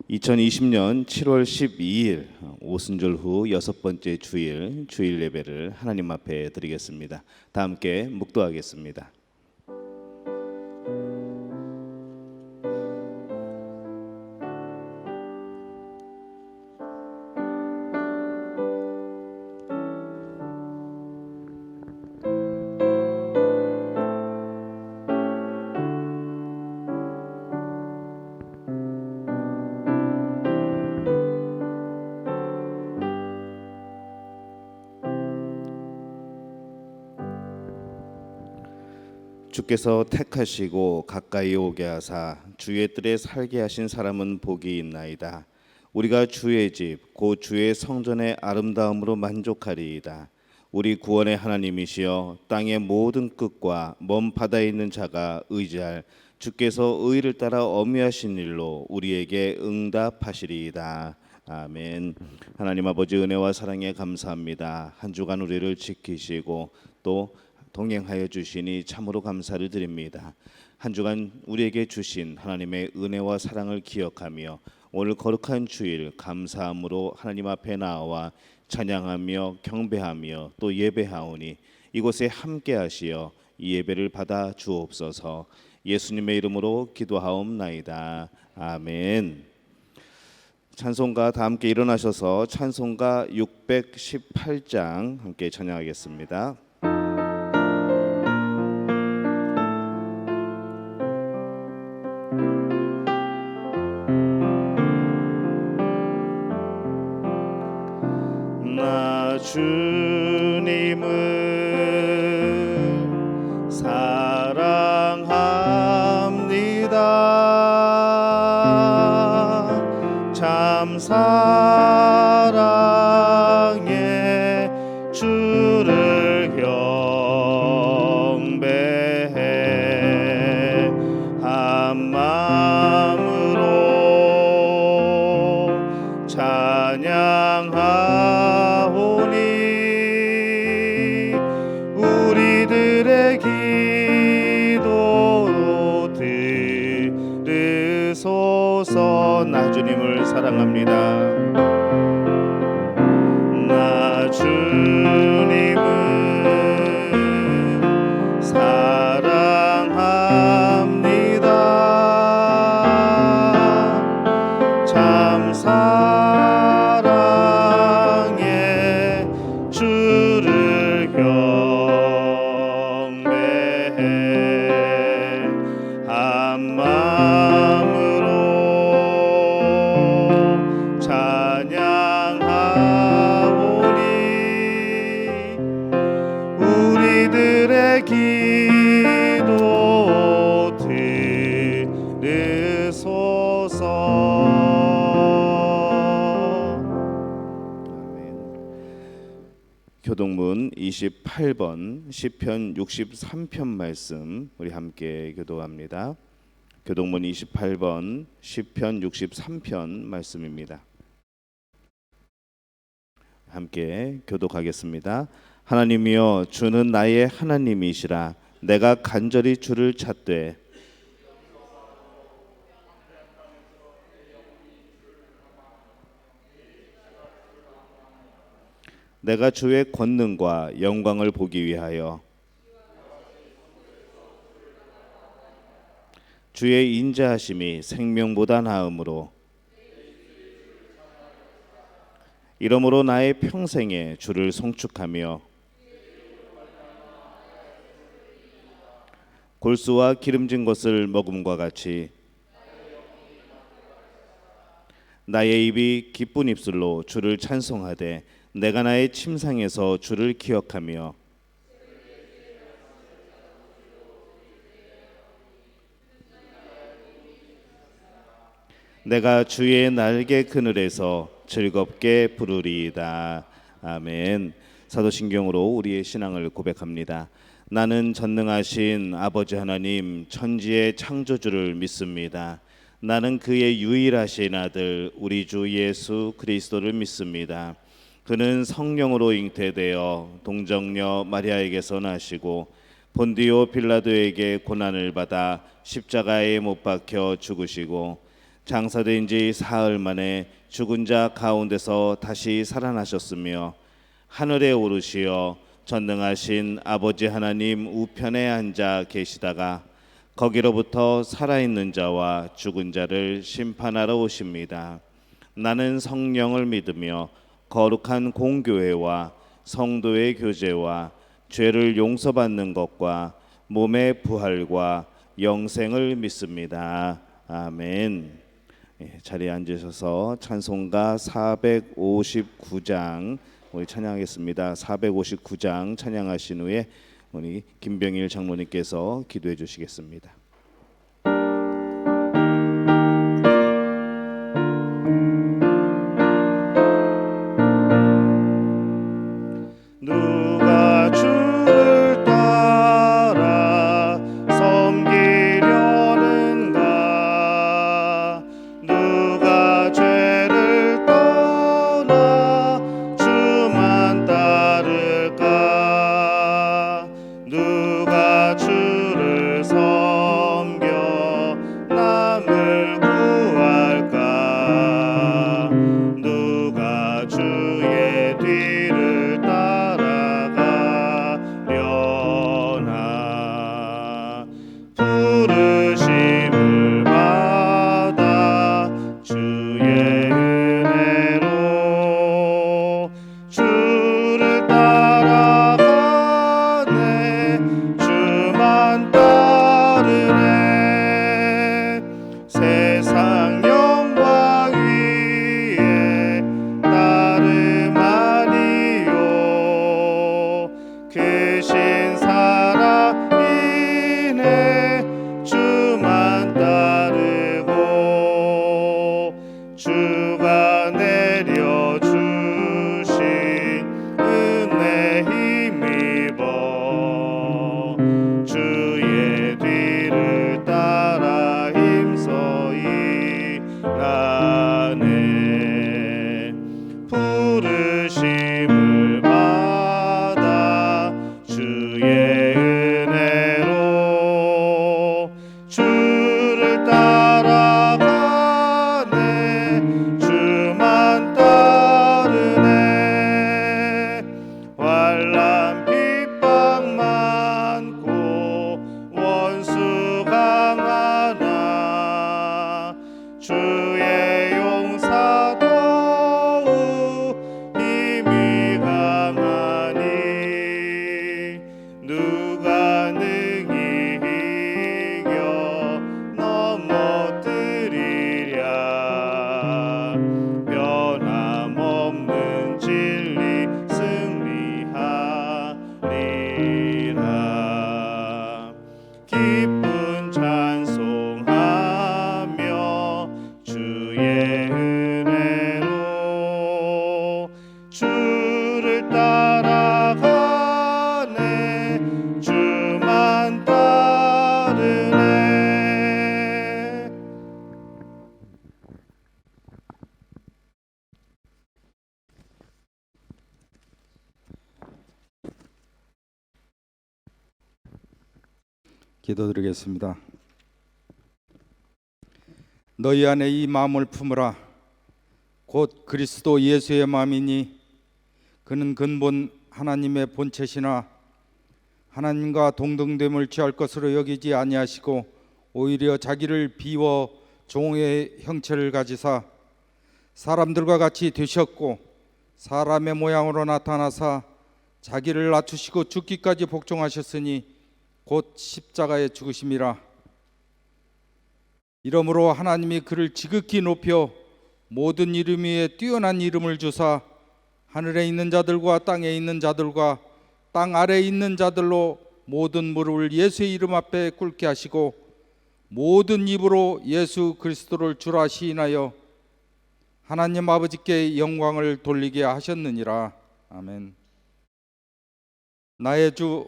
2020년 7월 12일 오순절 후 여섯 번째 주일 예배를 하나님 앞에 드리겠습니다. 다 함께 묵도하겠습니다. 주께서 택하시고 가까이 오게 하사 주의 뜰에 살게 하신 사람은 복이 있나이다. 우리가 주의 집 곧 주의 성전의 아름다움으로 만족하리이다. 우리 구원의 하나님이시여 땅의 모든 끝과 먼 바다에 있는 자가 의지할 주께서 의를 따라 어미하신 일로 우리에게 응답하시리이다. 아멘. 하나님 아버지 은혜와 사랑에 감사합니다. 한 주간 우리를 지키시고 또 동행하여 주시니 참으로 감사를 드립니다. 한 주간 우리에게 주신 하나님의 은혜와 사랑을 기억하며 오늘 거룩한 주일 감사함으로 하나님 앞에 나와 찬양하며 경배하며 또 예배하오니 이곳에 함께 하시어 이 예배를 받아 주옵소서. 예수님의 이름으로 기도하옵나이다. 아멘. 찬송가 다 함께 일어나셔서 찬송가 618장 함께 찬양하겠습니다. 나 주님을 사랑합니다. 참 사랑해 주를 경배해 한 마음으로 찬양하오니 우리들의 기도 들으소서. 나 주님을 사랑합니다. 나 주님을 사랑합니다. 참 사랑해 주를 경배해 한 마음으로 찬양하오니 우리들의 기도 들으소서. 교동문 28번 시편 63편 말씀 우리 함께 교도합니다. 교동문 28번 시편 63편 말씀입니다. 함께 교독하겠습니다. 하나님이여 주는 나의 하나님이시라. 내가 간절히 주를 찾되 내가 주의 권능과 영광을 보기 위하여 주의 인자하심이 생명보다 나음으로 이러므로 나의 평생에 주를 송축하며 골수와 기름진 것을 먹음과 같이 나의 입이 기쁜 입술로 주를 찬송하되 내가 나의 침상에서 주를 기억하며 내가 주의 날개 그늘에서 즐겁게 부르리이다. 아멘. 사도신경으로 우리의 신앙을 고백합니다. 나는 전능하신 아버지 하나님 천지의 창조주를 믿습니다. 나는 그의 유일하신 아들 우리 주 예수 그리스도를 믿습니다. 그는 성령으로 잉태되어 동정녀 마리아에게서 나시고 본디오 빌라도에게 고난을 받아 십자가에 못 박혀 죽으시고 장사된 지 사흘 만에 죽은 자 가운데서 다시 살아나셨으며 하늘에 오르시어 전능하신 아버지 하나님 우편에 앉아 계시다가 거기로부터 살아있는 자와 죽은 자를 심판하러 오십니다. 나는 성령을 믿으며 거룩한 공교회와 성도의 교제와 죄를 용서받는 것과 몸의 부활과 영생을 믿습니다. 아멘. 자리에 앉으셔서 찬송가 459장 우리 찬양하겠습니다. 459장 찬양하신 후에 우리 김병일 장로님께서 기도해 주시겠습니다. 누가 주를 따라 섬기려는가? 누가 죄를 떠나 주만 따를까? 누가 주를 섬겨 남을 구할까? 누가 주의 뒤를 따라가려나? 부르심을 받아 주의 은혜로 주를 따라가네. 주만 따르네. 세상 영광 위에 따름 아니요. 크신 사랑이네. 주만 따르고 주가 내려주신 은혜 힘입어 주의 뒤를 따라 힘써 일하네. 부르심을 받아 주의 은혜로 주를 따라가네. 주만 따르네. 환난 핍박 많고 원수 강하나 주의 용사 더욱 힘이 강하니 누가 능히 이겨 넘어뜨리랴? 변함없는 진리 승리하리라. 기쁜 찬송하며 주의 은혜로 주를 따라가네. 주만 따르네. 기도드리겠습니다. 너희 안에 이 마음을 품으라. 곧 그리스도 예수의 마음이니 그는 근본 하나님의 본체시나 하나님과 동등됨을 취할 것으로 여기지 아니하시고 오히려 자기를 비워 종의 형체를 가지사 사람들과 같이 되셨고 사람의 모양으로 나타나사 자기를 낮추시고 죽기까지 복종하셨으니 곧 십자가에 죽으심이라. 이러므로 하나님이 그를 지극히 높여 모든 이름 위에 뛰어난 이름을 주사 하늘에 있는 자들과 땅에 있는 자들과 땅 아래에 있는 자들로 모든 무릎을 예수의 이름 앞에 꿇게 하시고 모든 입으로 예수 그리스도를 주라 시인하여 하나님 아버지께 영광을 돌리게 하셨느니라. 아멘. 나의 주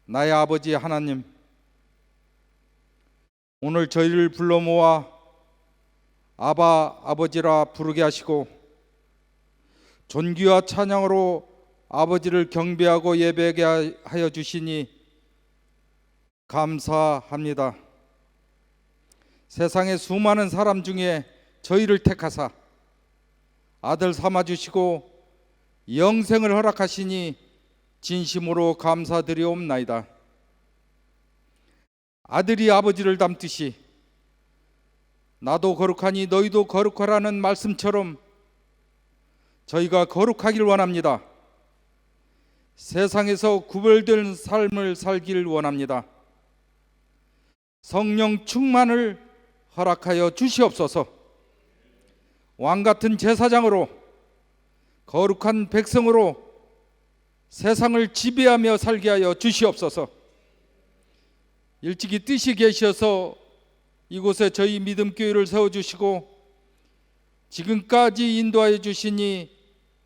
나의 아버지 하나님, 오늘 저희를 불러 모아 아버지라 부르게 하시고 존귀와 찬양으로 아버지를 경배하고 예배하게 하여 주시니 감사합니다. 세상의 수많은 사람 중에 저희를 택하사 아들 삼아주시고 영생을 허락하시니 진심으로 감사드리옵나이다. 아들이 아버지를 닮듯이 나도 거룩하니 너희도 거룩하라는 말씀처럼 저희가 거룩하길 원합니다. 세상에서 구별된 삶을 살길 원합니다. 성령 충만을 허락하여 주시옵소서. 왕같은 제사장으로 거룩한 백성으로 세상을 지배하며 살게 하여 주시옵소서. 일찍이 뜻이 계셔서 이곳에 저희 믿음교회를 세워주시고 지금까지 인도하여 주시니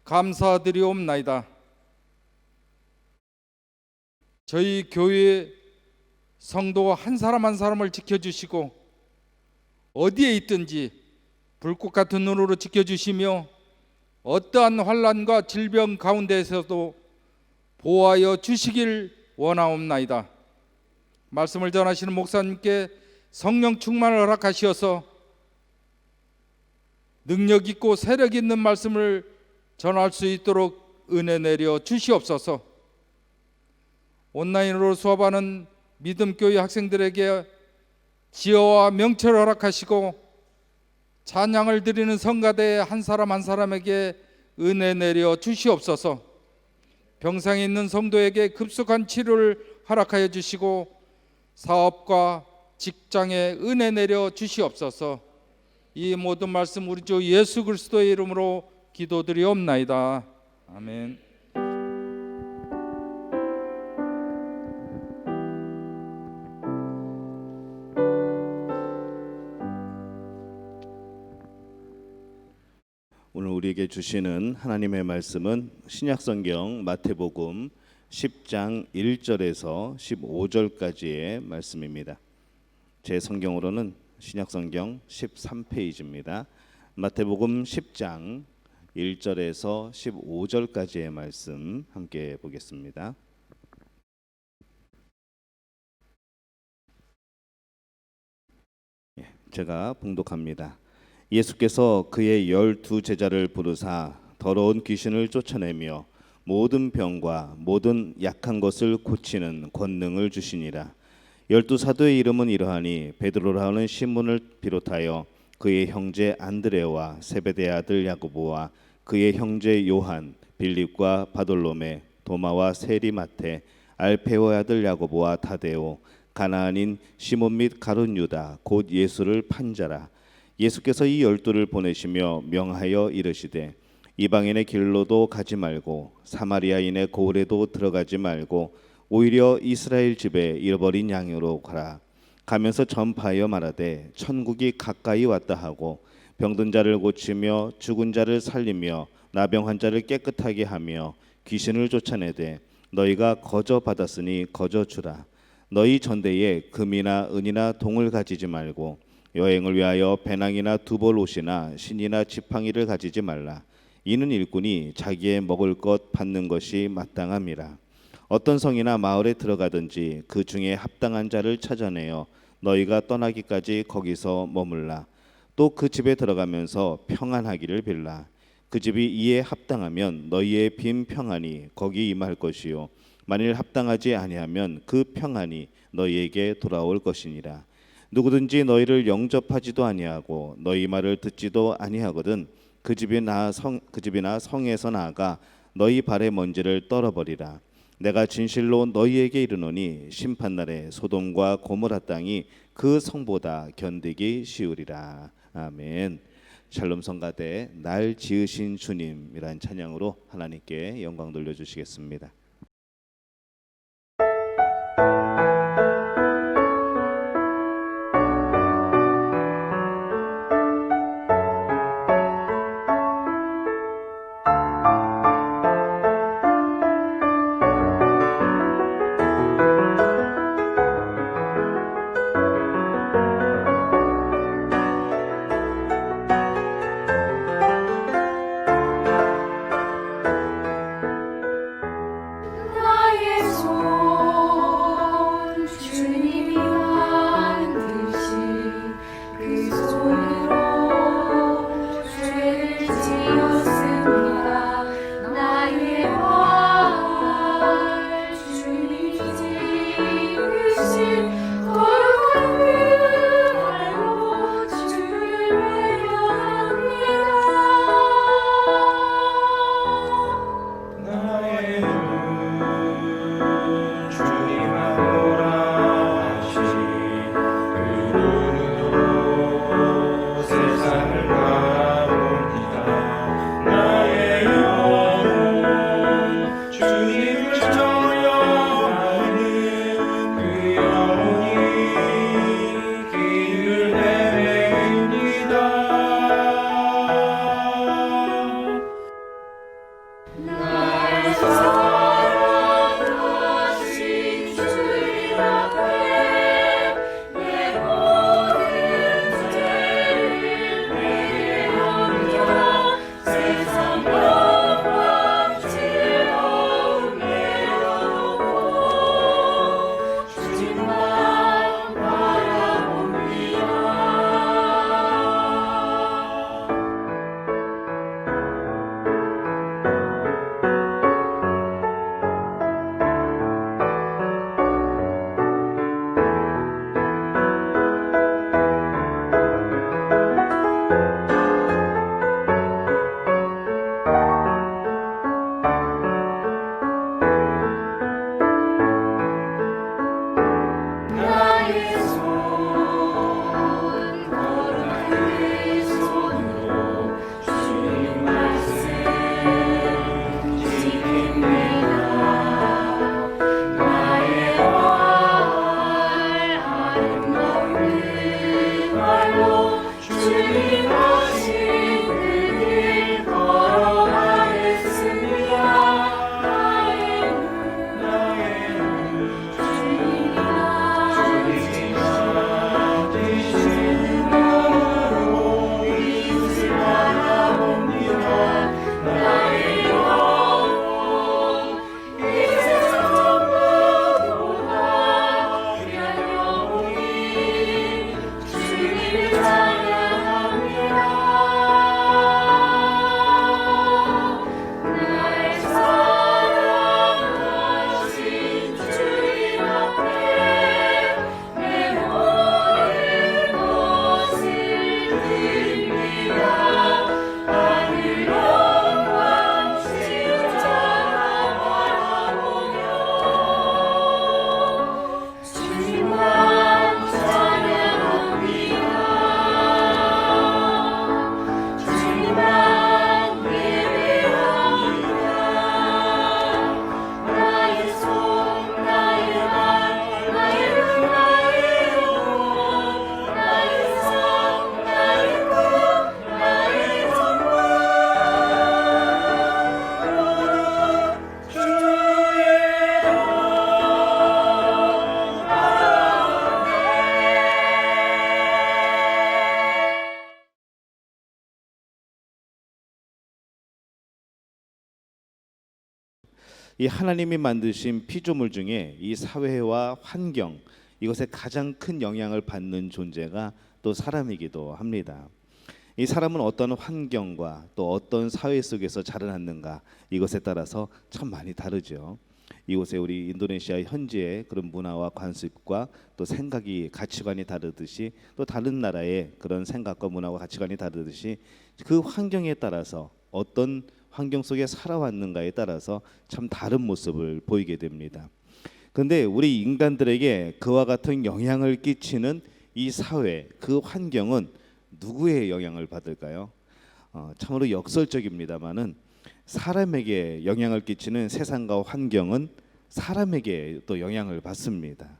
감사드리옵나이다. 저희 교회 성도 한 사람 한 사람을 지켜주시고 어디에 있든지 불꽃 같은 눈으로 지켜주시며 어떠한 환난과 질병 가운데에서도 보호하여 주시길 원하옵나이다. 말씀을 전하시는 목사님께 성령 충만을 허락하시어서 능력 있고 세력 있는 말씀을 전할 수 있도록 은혜 내려 주시옵소서. 온라인으로 수업하는 믿음교회 학생들에게 지혜와 명철을 허락하시고 찬양을 드리는 성가대 한 사람 한 사람에게 은혜 내려 주시옵소서. 병상에 있는 성도에게 급속한 치료를 허락하여 주시고 사업과 직장에 은혜 내려 주시옵소서. 이 모든 말씀 우리 주 예수 그리스도의 이름으로 기도드리옵나이다. 아멘. 오늘 우리에게 주시는 하나님의 말씀은 신약성경 마태복음 10장 1절에서 15절까지의 말씀입니다. 제 성경으로는 신약성경 13페이지입니다. 마태복음 10장 1절에서 15절까지의 말씀 함께 보겠습니다. 제가 봉독합니다. 예수께서 그의 12 제자를 부르사 더러운 귀신을 쫓아내며 모든 병과 모든 약한 것을 고치는 권능을 주시니라. 12 사도의 이름은 이러하니 베드로라 하는 시몬을 비롯하여 그의 형제 안드레와 세베대의 아들 야고보와 그의 형제 요한, 빌립과 바돌로메, 도마와 세리마테, 알페오의 아들 야고보와 타데오, 가나안인 시몬 및 가룟 유다 곧 예수를 판 자라. 예수께서 이 12를 보내시며 명하여 이르시되 이방인의 길로도 가지 말고 사마리아인의 고을에도 들어가지 말고 오히려 이스라엘 집에 잃어버린 양으로 가라. 가면서 전파하여 말하되 천국이 가까이 왔다 하고 병든 자를 고치며 죽은 자를 살리며 나병 환자를 깨끗하게 하며 귀신을 쫓아내되 너희가 거저 받았으니 거저 주라. 너희 전대에 금이나 은이나 동을 가지지 말고 여행을 위하여 배낭이나 두벌 옷이나 신이나 지팡이를 가지지 말라. 이는 일꾼이 자기의 먹을 것 받는 것이 마땅함이라. 어떤 성이나 마을에 들어가든지 그 중에 합당한 자를 찾아내어 너희가 떠나기까지 거기서 머물라. 또 그 집에 들어가면서 평안하기를 빌라. 그 집이 이에 합당하면 너희의 빈 평안이 거기 임할 것이요 만일 합당하지 아니하면 그 평안이 너희에게 돌아올 것이니라. 누구든지 너희를 영접하지도 아니하고 너희 말을 듣지도 아니하거든 그 집이나 성에서 나아가 너희 발의 먼지를 떨어버리라. 내가 진실로 너희에게 이르노니 심판날에 소돔과 고모라 땅이 그 성보다 견디기 쉬우리라. 아멘. 샬롬 성가대 날 지으신 주님이란 찬양으로 하나님께 영광 돌려주시겠습니다. 세상을 바라봅니다. 나의 영혼 주님을 청령하는 그 영혼이 길을 헤매입니다. 날 사랑하신 주님 앞에 내 모든 죄를 회개하며 세상 영광 즐거움 내려놓고 주님만 바라봅니다. 나의 손 거룩한 그 손으로 주님 말씀 지킵니다. 나의 발 아름다운 그 발로 주님 하신 그 길 걸어가겠습니다. 나의 눈 주님이라 이웃을 바라봅니다. 나의 영혼 이 세상 전부보다 귀한 영혼이 주님을 찬양합니다. 날 사랑하신 주님 앞에 내 모든 것을 드립니다. 하늘 영광 십자가 바라보며 주님만 찬양합니다. 주님만 예배합니다. 나의 손 나의 발 나의 눈 나의 영혼 나의 삶 나의 꿈 나의 전부 이 하나님이 만드신 피조물 중에 이 사회와 환경 이것에 가장 큰 영향을 받는 존재가 또 사람이기도 합니다. 이 사람은 어떤 환경과 또 어떤 사회 속에서 자라났는가 이것에 따라서 참 많이 다르죠. 이곳에 우리 인도네시아 현지의 그런 문화와 관습과 또 생각이 가치관이 다르듯이 또 다른 나라의 그런 생각과 문화와 가치관이 다르듯이 그 환경에 따라서 어떤 환경 속에 살아왔는가에 따라서 참 다른 모습을 보이게 됩니다. 그런데 우리 인간들에게 그와 같은 영향을 끼치는 이 사회, 그 환경은 누구의 영향을 받을까요? 참으로 역설적입니다만은 사람에게 영향을 끼치는 세상과 환경은 사람에게 또 영향을 받습니다.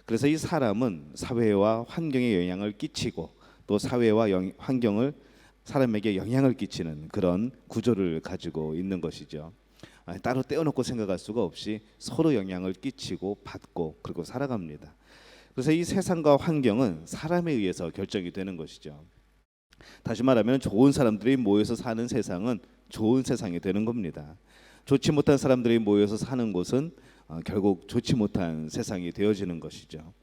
그래서 이 사람은 사회와 환경에 영향을 끼치고 또 사회와 환경을 사람에게 영향을 끼치는 그런 구조를 가지고 있는 것이죠. 따로 떼어놓고 생각할 수가 없이 서로 영향을 끼치고 받고 그리고 살아갑니다. 그래서 이 세상과 환경은 사람에 의해서 결정이 되는 것이죠. 다시 말하면 좋은 사람들이 모여서 사는 세상은 좋은 세상이 되는 겁니다. 좋지 못한 사람들이 모여서 사는 곳은 결국 좋지 못한 세상이 되어지는 것이죠.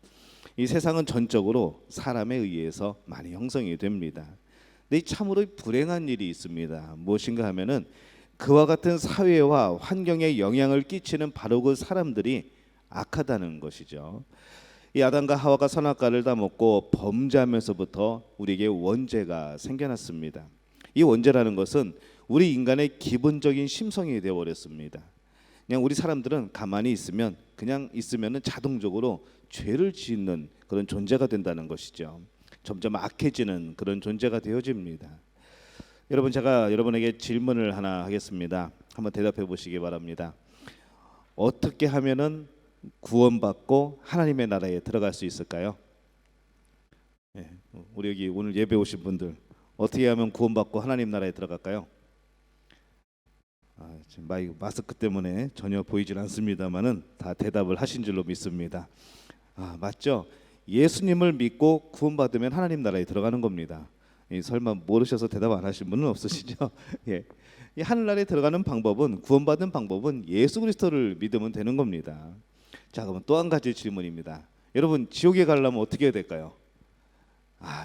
이 세상은 전적으로 사람에 의해서 많이 형성이 됩니다. 근데 참으로 불행한 일이 있습니다. 무엇인가 하면은 그와 같은 사회와 환경에 영향을 끼치는 바로 그 사람들이 악하다는 것이죠. 이 아담과 하와가 선악과를 다 먹고 범죄하면서부터 우리에게 원죄가 생겨났습니다. 이 원죄라는 것은 우리 인간의 기본적인 심성이 되어버렸습니다. 그냥 우리 사람들은 가만히 있으면 그냥 있으면은 자동적으로 죄를 짓는 그런 존재가 된다는 것이죠. 점점 악해지는 그런 존재가 되어집니다. 여러분, 제가 여러분에게 질문을 하나 하겠습니다. 한번 대답해 보시기 바랍니다. 어떻게 하면은 구원받고 하나님의 나라에 들어갈 수 있을까요? 네, 우리 여기 오늘 예배 오신 분들 어떻게 하면 구원받고 하나님 나라에 들어갈까요? 지금 마스크 때문에 전혀 보이질 않습니다만은 다 대답을 하신 줄로 믿습니다. 맞죠? 예수님을 믿고 구원받으면 하나님 나라에 들어가는 겁니다. 설마 모르셔서 대답 안 하신 분은 없으시죠? 예. 이 하늘나라에 들어가는 방법은, 구원받는 방법은 예수 그리스도를 믿으면 되는 겁니다. 자, 그러면 또 한 가지 질문입니다. 여러분, 지옥에 가려면 어떻게 해야 될까요?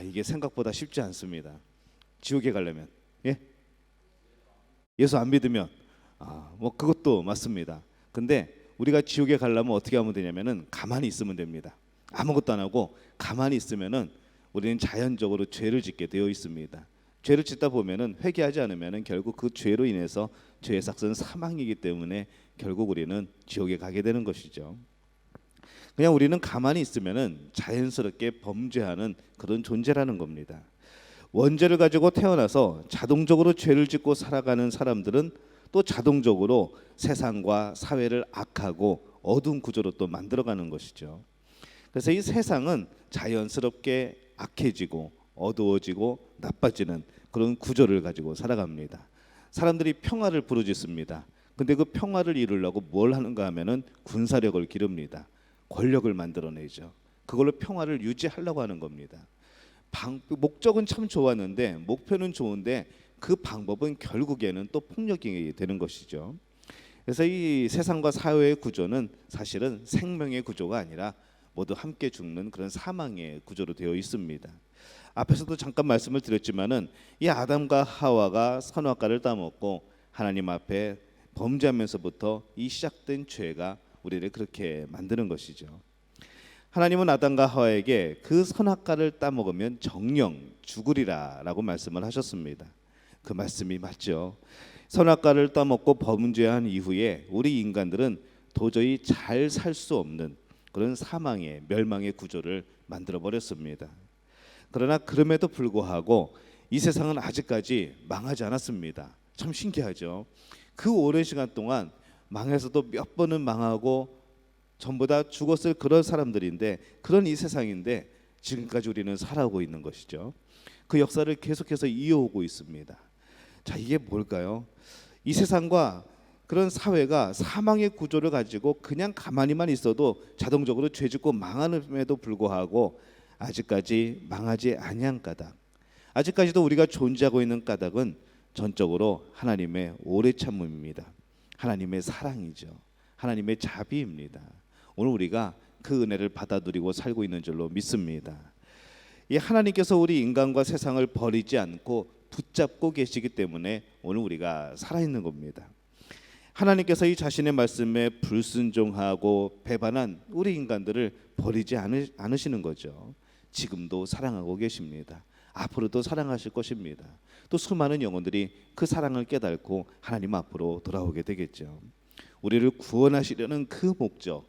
이게 생각보다 쉽지 않습니다. 지옥에 가려면, 예? 예수 안 믿으면, 뭐 그것도 맞습니다. 근데 우리가 지옥에 가려면 어떻게 하면 되냐면은 가만히 있으면 됩니다. 아무것도 안 하고 가만히 있으면은 우리는 자연적으로 죄를 짓게 되어 있습니다. 죄를 짓다 보면은 회개하지 않으면은 결국 그 죄로 인해서 죄의 삭은 사망이기 때문에 결국 우리는 지옥에 가게 되는 것이죠. 그냥 우리는 가만히 있으면은 자연스럽게 범죄하는 그런 존재라는 겁니다. 원죄를 가지고 태어나서 자동적으로 죄를 짓고 살아가는 사람들은 또 자동적으로 세상과 사회를 악하고 어두운 구조로 또 만들어가는 것이죠. 그래서 이 세상은 자연스럽게 악해지고 어두워지고 나빠지는 그런 구조를 가지고 살아갑니다. 사람들이 평화를 부르짖습니다. 근데 그 평화를 이루려고 뭘 하는가 하면은 군사력을 기릅니다. 권력을 만들어내죠. 그걸로 평화를 유지하려고 하는 겁니다. 목적은 참 좋았는데, 목표는 좋은데 그 방법은 결국에는 또 폭력이 되는 것이죠. 그래서 이 세상과 사회의 구조는 사실은 생명의 구조가 아니라 모두 함께 죽는 그런 사망의 구조로 되어 있습니다. 앞에서도 잠깐 말씀을 드렸지만은 이 아담과 하와가 선악과를 따먹고 하나님 앞에 범죄하면서부터 이 시작된 죄가 우리를 그렇게 만드는 것이죠. 하나님은 아담과 하와에게 그 선악과를 따먹으면 정령 죽으리라라고 말씀을 하셨습니다. 그 말씀이 맞죠. 선악과를 따먹고 범죄한 이후에 우리 인간들은 도저히 잘 살 수 없는 그런 사망의 멸망의 구조를 만들어 버렸습니다. 그러나 그럼에도 불구하고 이 세상은 아직까지 망하지 않았습니다. 참 신기하죠. 그 오랜 시간 동안 망해서도 몇 번은 망하고 전부 다 죽었을 그런 사람들인데, 그런 이 세상인데 지금까지 우리는 살아오고 있는 것이죠. 그 역사를 계속해서 이어오고 있습니다. 자, 이게 뭘까요? 이 세상과 그런 사회가 사망의 구조를 가지고 그냥 가만히만 있어도 자동적으로 죄짓고 망함에도 불구하고 아직까지 망하지 아니한 까닭, 아직까지도 우리가 존재하고 있는 까닭은 전적으로 하나님의 오래 참음입니다. 하나님의 사랑이죠. 하나님의 자비입니다. 오늘 우리가 그 은혜를 받아 누리고 살고 있는 줄로 믿습니다. 이 하나님께서 우리 인간과 세상을 버리지 않고 붙잡고 계시기 때문에 오늘 우리가 살아있는 겁니다. 하나님께서 이 자신의 말씀에 불순종하고 배반한 우리 인간들을 버리지 않으시는 거죠. 지금도 사랑하고 계십니다. 앞으로도 사랑하실 것입니다. 또 수많은 영혼들이 그 사랑을 깨닫고 하나님 앞으로 돌아오게 되겠죠. 우리를 구원하시려는 그 목적,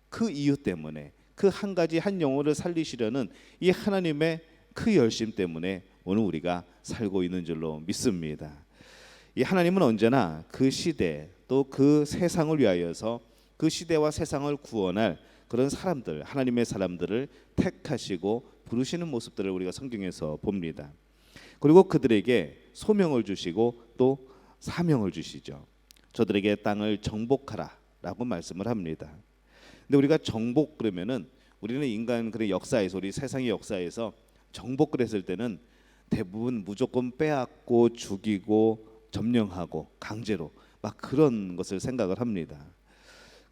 그 이유 때문에, 그 한 가지 한 영혼을 살리시려는 이 하나님의 그 열심 때문에 오늘 우리가 살고 있는 줄로 믿습니다. 이 하나님은 언제나 그 시대 또 그 세상을 위하여서 그 시대와 세상을 구원할 그런 사람들, 하나님의 사람들을 택하시고 부르시는 모습들을 우리가 성경에서 봅니다. 그리고 그들에게 소명을 주시고 또 사명을 주시죠. 저들에게 땅을 정복하라라고 말씀을 합니다. 근데 우리가 정복 그러면은 우리는 인간 그런 역사에서, 우리 세상의 역사에서 정복을 했을 때는 대부분 무조건 빼앗고 죽이고 점령하고 강제로 막 그런 것을 생각을 합니다.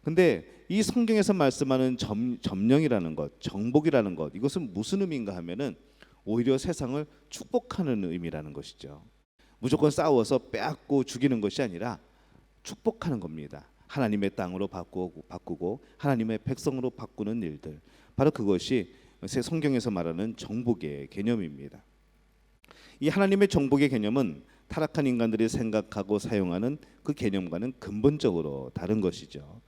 근데 이 성경에서 말씀하는 점령이라는 것, 정복이라는 것, 이것은 무슨 의미인가 하면은 오히려 세상을 축복하는 의미라는 것이죠. 무조건 싸워서 빼앗고 죽이는 것이 아니라 축복하는 겁니다. 하나님의 땅으로 바꾸고 하나님의 백성으로 바꾸는 일들, 바로 그것이 성경에서 말하는 정복의 개념입니다. 이 하나님의 정복의 개념은 타락한 인간들이 생각하고 사용하는 그 개념과는 근본적으로 다른 것이죠.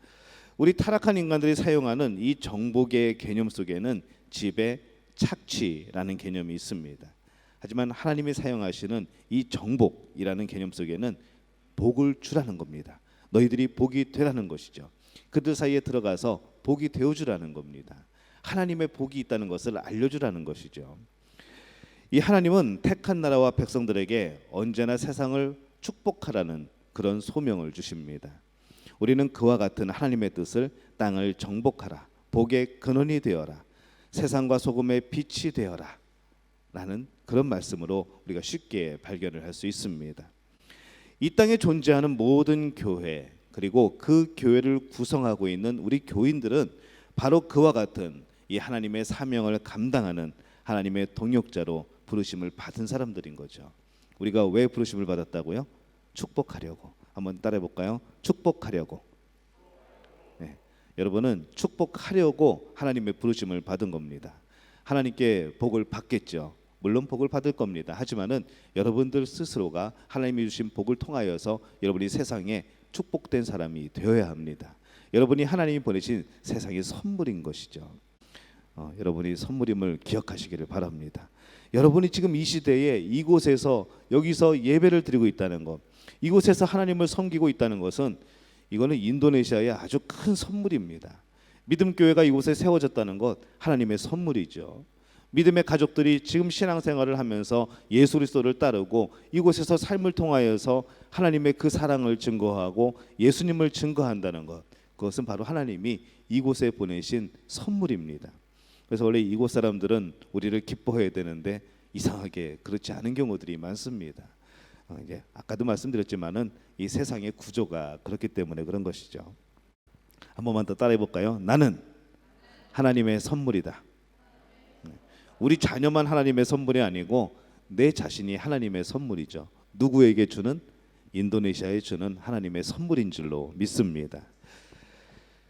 우리 타락한 인간들이 사용하는 이 정복의 개념 속에는 지배, 착취라는 개념이 있습니다. 하지만 하나님이 사용하시는 이 정복이라는 개념 속에는 복을 주라는 겁니다. 너희들이 복이 되라는 것이죠. 그들 사이에 들어가서 복이 되어주라는 겁니다. 하나님의 복이 있다는 것을 알려주라는 것이죠. 이 하나님은 택한 나라와 백성들에게 언제나 세상을 축복하라는 그런 소명을 주십니다. 우리는 그와 같은 하나님의 뜻을 땅을 정복하라, 복의 근원이 되어라, 세상과 소금의 빛이 되어라 라는 그런 말씀으로 우리가 쉽게 발견을 할 수 있습니다. 이 땅에 존재하는 모든 교회, 그리고 그 교회를 구성하고 있는 우리 교인들은 바로 그와 같은 이 하나님의 사명을 감당하는 하나님의 동역자로 부르심을 받은 사람들인 거죠. 우리가 왜 부르심을 받았다고요? 축복하려고. 한번 따라해 볼까요? 축복하려고. 네. 여러분은 축복하려고 하나님의 부르심을 받은 겁니다. 하나님께 복을 받겠죠. 물론 복을 받을 겁니다. 하지만은 여러분들 스스로가 하나님이 주신 복을 통하여서 여러분이 세상에 축복된 사람이 되어야 합니다. 여러분이 하나님이 보내신 세상의 선물인 것이죠. 여러분이 선물임을 기억하시기를 바랍니다. 여러분이 지금 이 시대에 이곳에서 여기서 예배를 드리고 있다는 것, 이곳에서 하나님을 섬기고 있다는 것은 이거는 인도네시아의 아주 큰 선물입니다. 믿음 교회가 이곳에 세워졌다는 것 하나님의 선물이죠. 믿음의 가족들이 지금 신앙생활을 하면서 예수 그리스도를 따르고 이곳에서 삶을 통하여서 하나님의 그 사랑을 증거하고 예수님을 증거한다는 것, 그것은 바로 하나님이 이곳에 보내신 선물입니다. 그래서 원래 이곳 사람들은 우리를 기뻐해야 되는데 이상하게 그렇지 않은 경우들이 많습니다. 이제 아까도 말씀드렸지만은 이 세상의 구조가 그렇기 때문에 그런 것이죠. 한 번만 더 따라해 볼까요? 나는 하나님의 선물이다. 우리 자녀만 하나님의 선물이 아니고 내 자신이 하나님의 선물이죠. 누구에게 주는? 인도네시아에 주는 하나님의 선물인 줄로 믿습니다.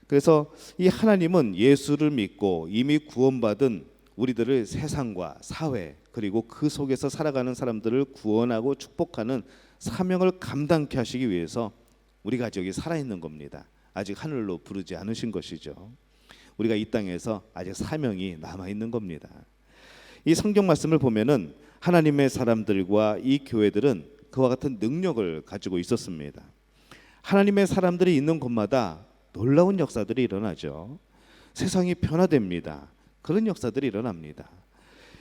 그래서 이 하나님은 예수를 믿고 이미 구원받은 우리들을 세상과 사회 그리고 그 속에서 살아가는 사람들을 구원하고 축복하는 사명을 감당케 하시기 위해서 우리가 여기 살아있는 겁니다. 아직 하늘로 부르지 않으신 것이죠. 우리가 이 땅에서 아직 사명이 남아있는 겁니다. 이 성경 말씀을 보면은 하나님의 사람들과 이 교회들은 그와 같은 능력을 가지고 있었습니다. 하나님의 사람들이 있는 곳마다 놀라운 역사들이 일어나죠. 세상이 변화됩니다. 그런 역사들이 일어납니다.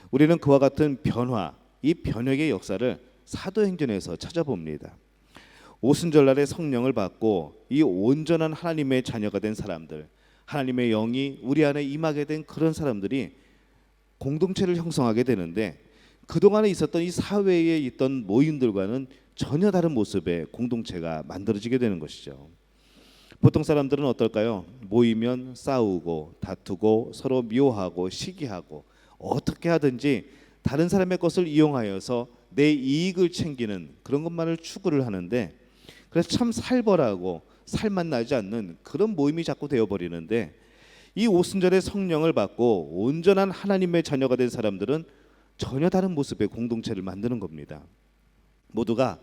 우리는 그와 같은 변화, 이 변혁의 역사를 사도행전에서 찾아봅니다. 오순절날에 성령을 받고 이 온전한 하나님의 자녀가 된 사람들, 하나님의 영이 우리 안에 임하게 된 그런 사람들이 공동체를 형성하게 되는데 그동안에 있었던 이 사회에 있던 모임들과는 전혀 다른 모습의 공동체가 만들어지게 되는 것이죠. 보통 사람들은 어떨까요? 모이면 싸우고 다투고 서로 미워하고 시기하고 어떻게 하든지 다른 사람의 것을 이용하여서 내 이익을 챙기는 그런 것만을 추구를 하는데, 그래서 참 살벌하고 살맛 나지 않는 그런 모임이 자꾸 되어버리는데, 이 오순절에 성령을 받고 온전한 하나님의 자녀가 된 사람들은 전혀 다른 모습의 공동체를 만드는 겁니다. 모두가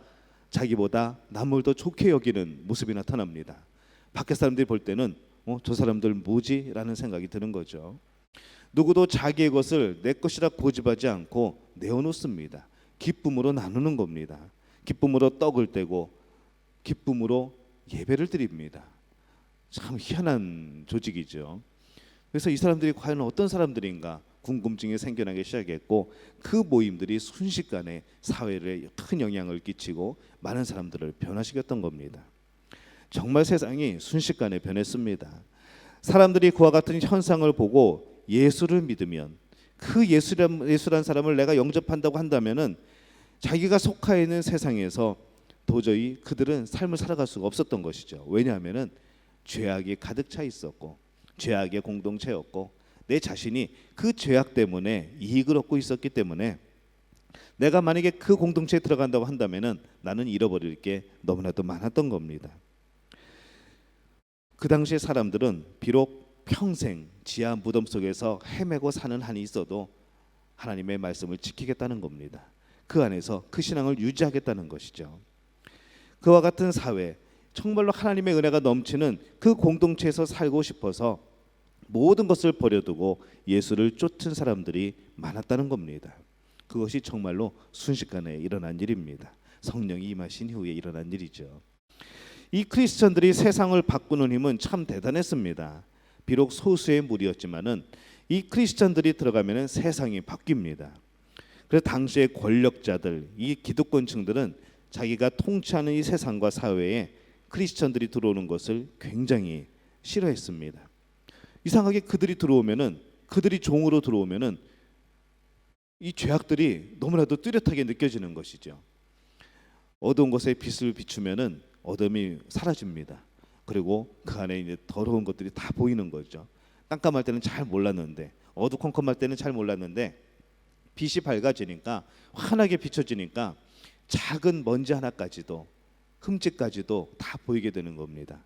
자기보다 남을 더 좋게 여기는 모습이 나타납니다. 밖에 사람들이 볼 때는 저 사람들 뭐지? 라는 생각이 드는 거죠. 누구도 자기의 것을 내 것이라 고집하지 않고 내어놓습니다. 기쁨으로 나누는 겁니다. 기쁨으로 떡을 떼고 기쁨으로 예배를 드립니다. 참 희한한 조직이죠. 그래서 이 사람들이 과연 어떤 사람들인가 궁금증이 생겨나기 시작했고, 그 모임들이 순식간에 사회에 큰 영향을 끼치고 많은 사람들을 변화시켰던 겁니다. 정말 세상이 순식간에 변했습니다. 사람들이 그와 같은 현상을 보고 예수를 믿으면, 그 예수란 사람을 내가 영접한다고 한다면은 자기가 속해 있는 세상에서 도저히 그들은 삶을 살아갈 수가 없었던 것이죠. 왜냐하면은 죄악이 가득 차 있었고 죄악의 공동체였고 내 자신이 그 죄악 때문에 이익을 얻고 있었기 때문에 내가 만약에 그 공동체에 들어간다고 한다면은 나는 잃어버릴 게 너무나도 많았던 겁니다. 그 당시의 사람들은 비록 평생 지하 무덤 속에서 헤매고 사는 한이 있어도 하나님의 말씀을 지키겠다는 겁니다. 그 안에서 그 신앙을 유지하겠다는 것이죠. 그와 같은 사회, 정말로 하나님의 은혜가 넘치는 그 공동체에서 살고 싶어서 모든 것을 버려두고 예수를 쫓은 사람들이 많았다는 겁니다. 그것이 정말로 순식간에 일어난 일입니다. 성령이 임하신 후에 일어난 일이죠. 이 크리스천들이 세상을 바꾸는 힘은 참 대단했습니다. 비록 소수의 무리였지만은 이 크리스천들이 들어가면은 세상이 바뀝니다. 그래서 당시의 권력자들, 이 기득권층들은 자기가 통치하는 이 세상과 사회에 크리스천들이 들어오는 것을 굉장히 싫어했습니다. 이상하게 그들이 들어오면은, 그들이 종으로 들어오면은 이 죄악들이 너무나도 뚜렷하게 느껴지는 것이죠. 어두운 곳에 빛을 비추면은 어둠이 사라집니다. 그리고 그 안에 이제 더러운 것들이 다 보이는 거죠. 깜깜할 때는 잘 몰랐는데, 어두컴컴할 때는 잘 몰랐는데 빛이 밝아지니까, 환하게 비춰지니까 작은 먼지 하나까지도, 흠집까지도 다 보이게 되는 겁니다.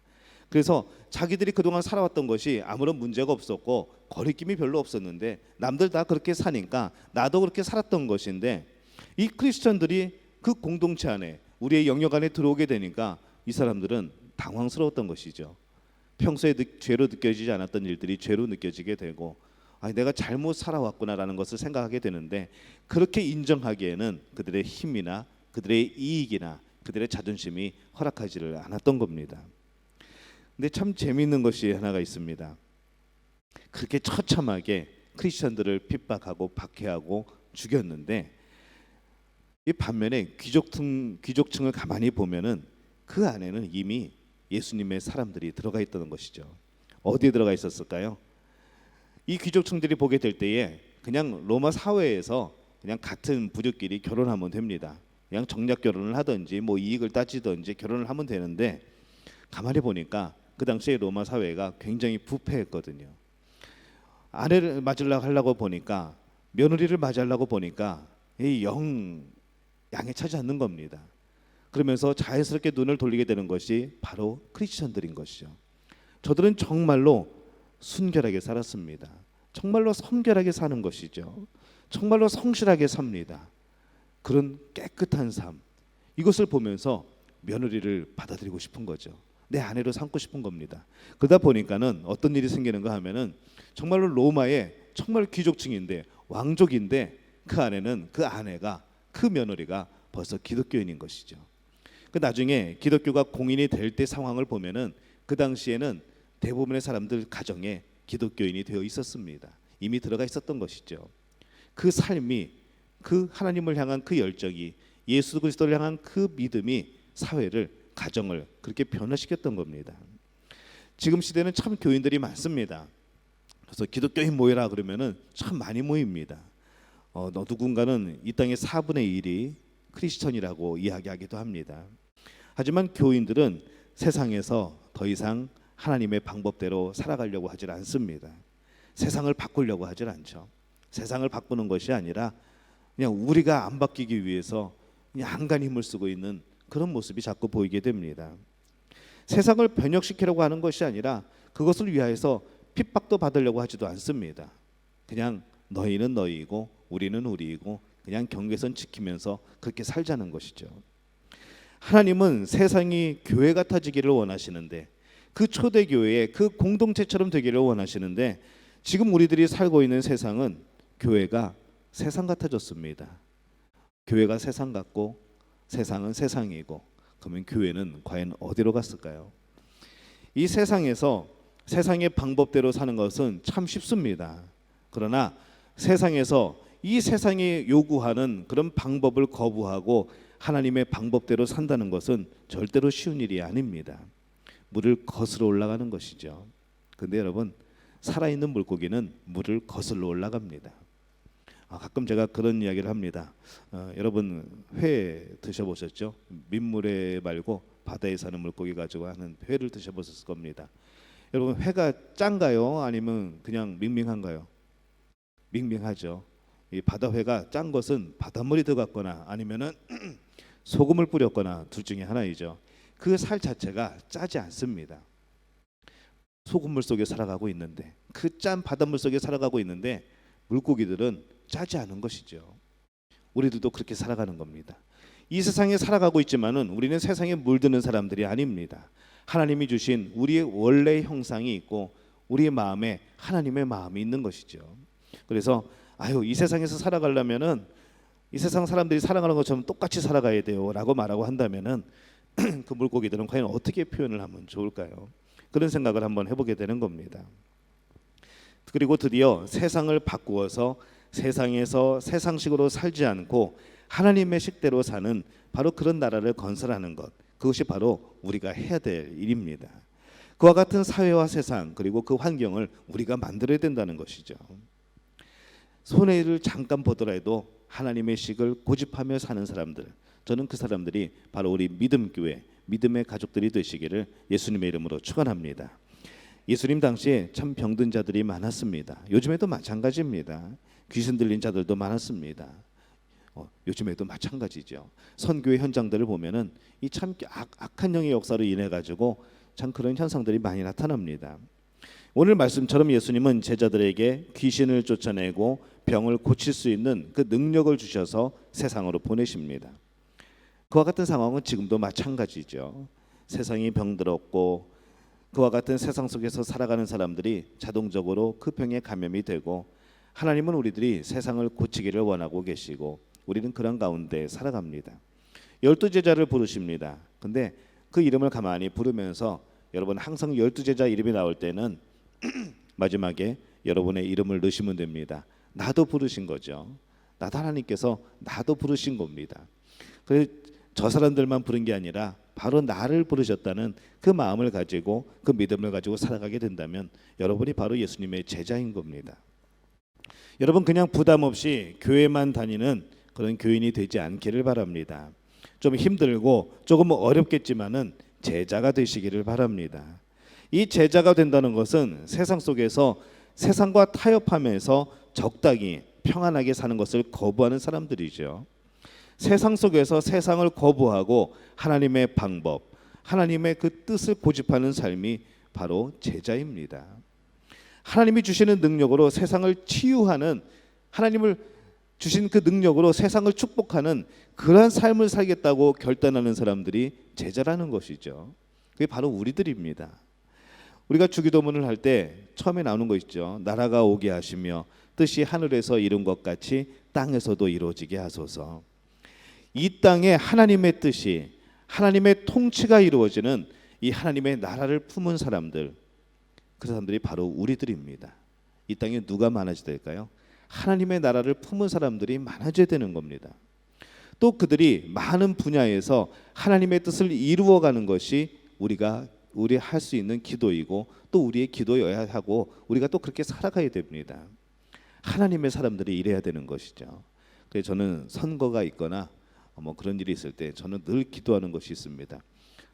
그래서 자기들이 그동안 살아왔던 것이 아무런 문제가 없었고 거리낌이 별로 없었는데 남들 다 그렇게 사니까 나도 그렇게 살았던 것인데, 이 크리스천들이 그 공동체 안에, 우리의 영역 안에 들어오게 되니까 이 사람들은 당황스러웠던 것이죠. 평소에 죄로 느껴지지 않았던 일들이 죄로 느껴지게 되고, 내가 잘못 살아왔구나라는 것을 생각하게 되는데, 그렇게 인정하기에는 그들의 힘이나 그들의 이익이나 그들의 자존심이 허락하지를 않았던 겁니다. 근데 참 재미있는 것이 하나가 있습니다. 그렇게 처참하게 크리스천들을 핍박하고 박해하고 죽였는데, 이 반면에 귀족층을 가만히 보면은 그 안에는 이미 예수님의 사람들이 들어가 있다는 것이죠. 어디에 들어가 있었을까요? 이 귀족층들이 보게 될 때에 그냥 로마 사회에서 그냥 같은 부류끼리 결혼하면 됩니다. 그냥 정략 결혼을 하든지 뭐 이익을 따지든지 결혼을 하면 되는데, 가만히 보니까 그 당시에 로마 사회가 굉장히 부패했거든요. 아내를 맞으려고 하려고 보니까, 며느리를 맞으려고 보니까 이 양에 차지 않는 겁니다. 그러면서 자연스럽게 눈을 돌리게 되는 것이 바로 크리스천들인 것이죠. 저들은 정말로 순결하게 살았습니다. 정말로 성결하게 사는 것이죠. 정말로 성실하게 삽니다. 그런 깨끗한 삶, 이것을 보면서 며느리를 받아들이고 싶은 거죠. 내 아내로 삼고 싶은 겁니다. 그러다 보니까는 어떤 일이 생기는가 하면은, 정말로 로마의 정말 귀족층인데, 왕족인데 그 안에는 그 아내가, 그 며느리가 벌써 기독교인인 것이죠. 그 나중에 기독교가 공인이 될 때 상황을 보면은 그 당시에는 대부분의 사람들 가정에 기독교인이 되어 있었습니다. 이미 들어가 있었던 것이죠. 그 삶이, 그 하나님을 향한 그 열정이, 예수 그리스도를 향한 그 믿음이 사회를, 가정을 그렇게 변화시켰던 겁니다. 지금 시대는 참 교인들이 많습니다. 그래서 기독교인 모여라 그러면은 참 많이 모입니다. 누군가는 이 땅의 4분의 1이 크리스천이라고 이야기하기도 합니다. 하지만 교인들은 세상에서 더 이상 하나님의 방법대로 살아가려고 하질 않습니다. 세상을 바꾸려고 하질 않죠. 세상을 바꾸는 것이 아니라 그냥 우리가 안 바뀌기 위해서 그냥 안간 힘을 쓰고 있는 그런 모습이 자꾸 보이게 됩니다. 세상을 변혁시키려고 하는 것이 아니라 그것을 위하여서 핍박도 받으려고 하지도 않습니다. 그냥 너희는 너희이고 우리는 우리이고 그냥 경계선 지키면서 그렇게 살자는 것이죠. 하나님은 세상이 교회 같아지기를 원하시는데, 그 초대교회의 그 공동체처럼 되기를 원하시는데, 지금 우리들이 살고 있는 세상은 교회가 세상 같아졌습니다. 교회가 세상 같고 세상은 세상이고, 그러면 교회는 과연 어디로 갔을까요? 이 세상에서 세상의 방법대로 사는 것은 참 쉽습니다. 그러나 세상에서 이 세상이 요구하는 그런 방법을 거부하고 하나님의 방법대로 산다는 것은 절대로 쉬운 일이 아닙니다. 물을 거슬러 올라가는 것이죠. 근데 여러분, 살아있는 물고기는 물을 거슬러 올라갑니다. 가끔 제가 그런 이야기를 합니다. 여러분 회 드셔보셨죠? 민물에 말고 바다에 사는 물고기 가지고 하는 회를 드셔보셨을 겁니다. 여러분, 회가 짠가요? 아니면 그냥 밍밍한가요? 밍밍하죠. 이 바다회가 짠 것은 바닷물이 들어갔거나 아니면은 소금을 뿌렸거나 둘 중에 하나이죠. 그 살 자체가 짜지 않습니다. 소금물 속에 살아가고 있는데, 그 짠 바닷물 속에 살아가고 있는데 물고기들은 짜지 않은 것이죠. 우리들도 그렇게 살아가는 겁니다. 이 세상에 살아가고 있지만은 우리는 세상에 물드는 사람들이 아닙니다. 하나님이 주신 우리의 원래 형상이 있고 우리의 마음에 하나님의 마음이 있는 것이죠. 그래서 이 세상에서 살아가려면은 이 세상 사람들이 살아가는 것처럼 똑같이 살아가야 돼요라고 말하고 한다면은 그 물고기들은 과연 어떻게 표현을 하면 좋을까요? 그런 생각을 한번 해보게 되는 겁니다. 그리고 드디어 세상을 바꾸어서 세상에서 세상식으로 살지 않고 하나님의 식대로 사는 바로 그런 나라를 건설하는 것, 그것이 바로 우리가 해야 될 일입니다. 그와 같은 사회와 세상 그리고 그 환경을 우리가 만들어야 된다는 것이죠. 손해를 잠깐 보더라도 하나님의 식을 고집하며 사는 사람들, 저는 그 사람들이 바로 우리 믿음교회, 믿음의 가족들이 되시기를 예수님의 이름으로 축원합니다. 예수님 당시에 참 병든 자들이 많았습니다. 요즘에도 마찬가지입니다. 귀신 들린 자들도 많았습니다. 요즘에도 마찬가지죠. 선교의 현장들을 보면은 이 참 악한 영의 역사로 인해 가지고 참 그런 현상들이 많이 나타납니다. 오늘 말씀처럼 예수님은 제자들에게 귀신을 쫓아내고 병을 고칠 수 있는 그 능력을 주셔서 세상으로 보내십니다. 그와 같은 상황은 지금도 마찬가지죠. 세상이 병들었고 그와 같은 세상 속에서 살아가는 사람들이 자동적으로 그 병에 감염이 되고, 하나님은 우리들이 세상을 고치기를 원하고 계시고 우리는 그런 가운데 살아갑니다. 12제자를 부르십니다. 근데 그 이름을 가만히 부르면서 여러분 항상 12제자 이름이 나올 때는 마지막에 여러분의 이름을 넣으시면 됩니다. 나도 부르신 거죠. 나도 하나님께서 나도 부르신 겁니다. 저 사람들만 부른 게 아니라 바로 나를 부르셨다는 그 마음을 가지고 그 믿음을 가지고 살아가게 된다면 여러분이 바로 예수님의 제자인 겁니다. 여러분 그냥 부담 없이 교회만 다니는 그런 교인이 되지 않기를 바랍니다. 좀 힘들고 조금 어렵겠지만은 제자가 되시기를 바랍니다. 이 제자가 된다는 것은 세상 속에서 세상과 타협하면서 적당히 평안하게 사는 것을 거부하는 사람들이죠. 세상 속에서 세상을 거부하고 하나님의 방법, 하나님의 그 뜻을 고집하는 삶이 바로 제자입니다. 하나님이 주시는 능력으로 세상을 치유하는, 하나님을 주신 그 능력으로 세상을 축복하는 그러한 삶을 살겠다고 결단하는 사람들이 제자라는 것이죠. 그게 바로 우리들입니다. 우리가 주기도문을 할 때 처음에 나오는 거 있죠. 나라가 오게 하시며 뜻이 하늘에서 이룬 것 같이 땅에서도 이루어지게 하소서. 이 땅에 하나님의 뜻이, 하나님의 통치가 이루어지는 이 하나님의 나라를 품은 사람들, 그 사람들이 바로 우리들입니다. 이 땅에 누가 많아져야 될까요? 하나님의 나라를 품은 사람들이 많아져야 되는 겁니다. 또 그들이 많은 분야에서 하나님의 뜻을 이루어가는 것이 우리 할 수 있는 기도이고 또 우리의 기도여야 하고 우리가 또 그렇게 살아가야 됩니다. 하나님의 사람들이 이래야 되는 것이죠. 그래서 저는 선거가 있거나 그런 일이 있을 때 저는 늘 기도하는 것이 있습니다.